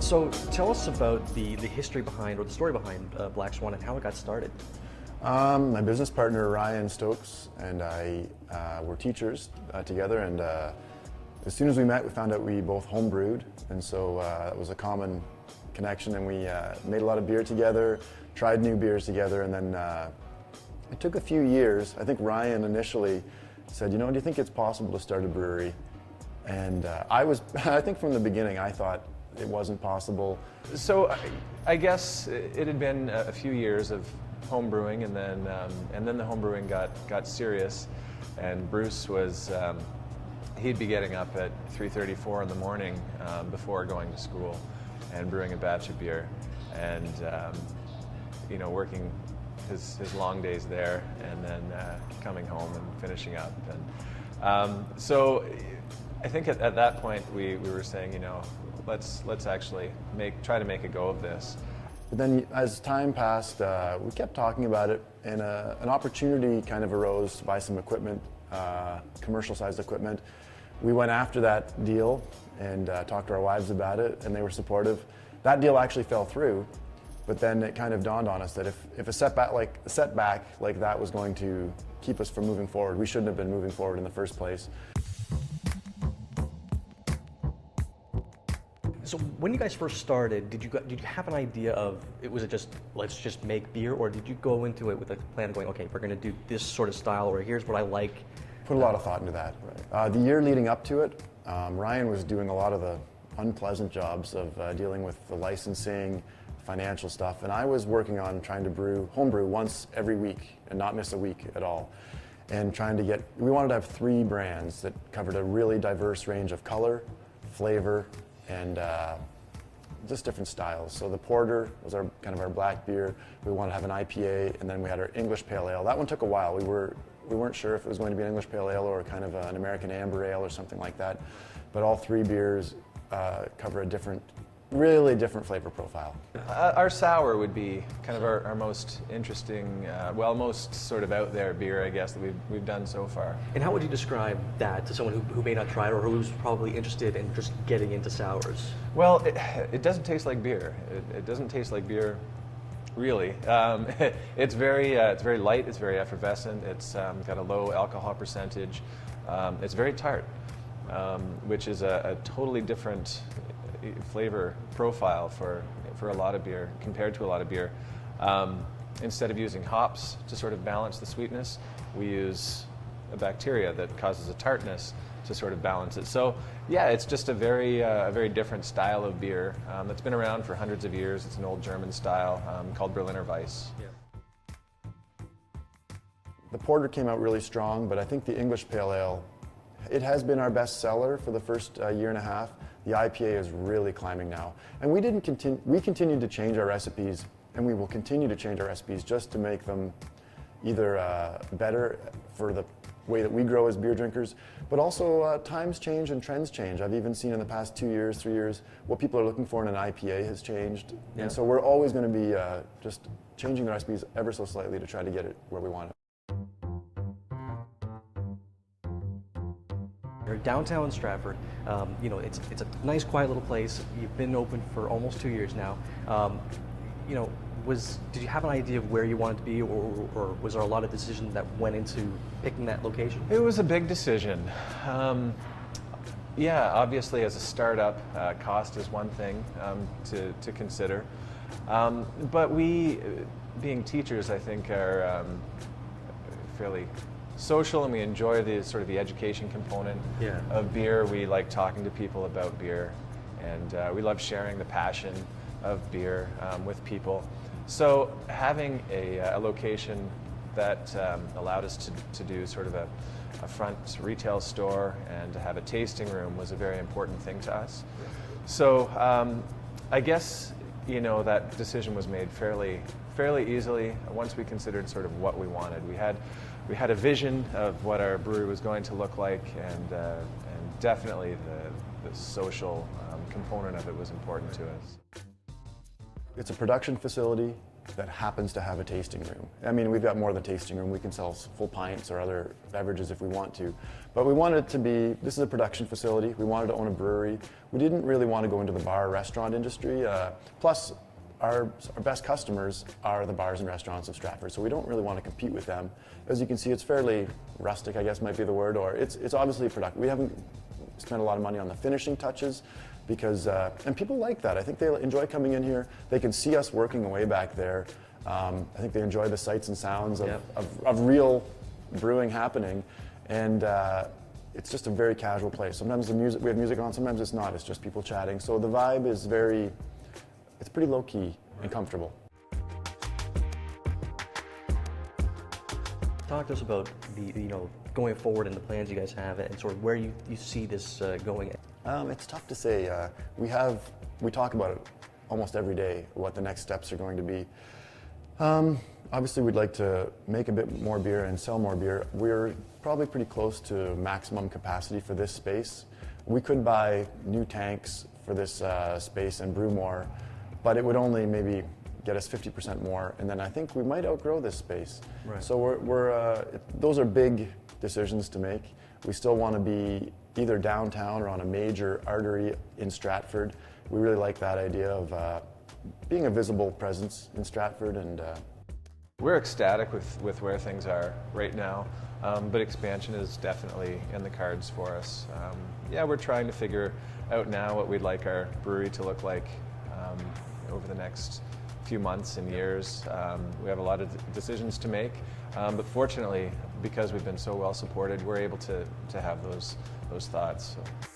So tell us about the history behind, or the story behind Black Swan and how it got started. My business partner Ryan Stokes and I were teachers together, and as soon as we met, we found out we both homebrewed, and so that was a common connection, and we made a lot of beer together, tried new beers together, and then it took a few years. I think Ryan initially said, do you think it's possible to start a brewery? And I think from the beginning I thought it wasn't possible. So I guess it had been a few years of home brewing, and then the home brewing got serious, and Bruce was he'd be getting up at 3:34 in the morning before going to school and brewing a batch of beer, and working his long days there, and then coming home and finishing up, and so I think at that point we were saying, let's actually try to make a go of this. But then as time passed, we kept talking about it, and an opportunity kind of arose to buy some equipment, commercial-sized equipment. We went after that deal and talked to our wives about it, and they were supportive. That deal actually fell through, but then it kind of dawned on us that if a setback like that was going to keep us from moving forward, we shouldn't have been moving forward in the first place. So when you guys first started, did you have an idea of, was it just let's just make beer, or did you go into it with a plan of going, okay, we're going to do this sort of style, or here's what I like? Put a lot of thought into that. Right. The year leading up to it, Ryan was doing a lot of the unpleasant jobs of dealing with the licensing, financial stuff, and I was working on trying to homebrew once every week and not miss a week at all, and we wanted to have 3 brands that covered a really diverse range of color, flavor, and just different styles. So the porter was our black beer. We wanted to have an IPA, and then we had our English Pale Ale. That one took a while. We weren't sure if it was going to be an English Pale Ale or kind of an American Amber Ale or something like that. But all 3 beers cover a really different flavor profile. Our sour would be kind of our most interesting, most sort of out there beer, I guess, that we've done so far. And how would you describe that to someone who may not try it, or who's probably interested in just getting into sours? Well, it doesn't taste like beer. It doesn't taste like beer, really. It's very light. It's very effervescent. It's got a low alcohol percentage. It's very tart, which is a totally different flavor profile for a lot of beer, compared to a lot of beer. Instead of using hops to sort of balance the sweetness, we use a bacteria that causes a tartness to sort of balance it. So yeah, it's just a very different style of beer that's been around for hundreds of years. It's an old German style called Berliner Weisse. Yeah. The porter came out really strong, but I think the English Pale Ale, it has been our best seller for the first year and a half. The IPA is really climbing now. And we continued to change our recipes, and we will continue to change our recipes just to make them either better for the way that we grow as beer drinkers, but also times change and trends change. I've even seen in the past 2 years, 3 years, what people are looking for in an IPA has changed. Yeah. And so we're always going to be just changing the recipes ever so slightly to try to get it where we want it. You're downtown Stratford. It's a nice, quiet little place. You've been open for almost 2 years now. Did you have an idea of where you wanted to be, or was there a lot of decision that went into picking that location? It was a big decision. Obviously as a startup, cost is one thing to consider. But we, being teachers, I think are fairly social, and we enjoy the education component of beer. We like talking to people about beer, and we love sharing the passion of beer with people. So having a location that allowed us to do sort of a front retail store and to have a tasting room was a very important thing to us. So I guess that decision was made fairly easily once we considered sort of what we wanted. We had a vision of what our brewery was going to look like, and definitely the social component of it was important to us. It's a production facility. that happens to have a tasting room. I mean, we've got more than a tasting room. We can sell full pints or other beverages if we want to. But we wanted it to be, this is a production facility. We wanted to own a brewery. We didn't really want to go into the bar restaurant industry. Plus, our best customers are the bars and restaurants of Stratford, so we don't really want to compete with them. As you can see, it's fairly rustic, I guess might be the word, or it's obviously productive. We haven't spent a lot of money on the finishing touches, because and people like that. I think they enjoy coming in here. They can see us working away back there. I think they enjoy the sights and sounds of real brewing happening, and it's just a very casual place. Sometimes we have music on, sometimes it's not. It's just people chatting. So the vibe is it's pretty low key and comfortable. Talk to us about the going forward and the plans you guys have, and sort of where you see this going. It's tough to say. We talk about it almost every day, what the next steps are going to be. Obviously, we'd like to make a bit more beer and sell more beer. We're probably pretty close to maximum capacity for this space. We could buy new tanks for this space and brew more, but it would only maybe get us 50% more, and then I think we might outgrow this space. Right. So those are big decisions to make. We still want to be either downtown or on a major artery in Stratford. We really like that idea of being a visible presence in Stratford, and we're ecstatic with where things are right now, but expansion is definitely in the cards for us. We're trying to figure out now what we'd like our brewery to look like over the next few months and years. We have a lot of decisions to make, but fortunately, because we've been so well supported, we're able to have those thoughts. So.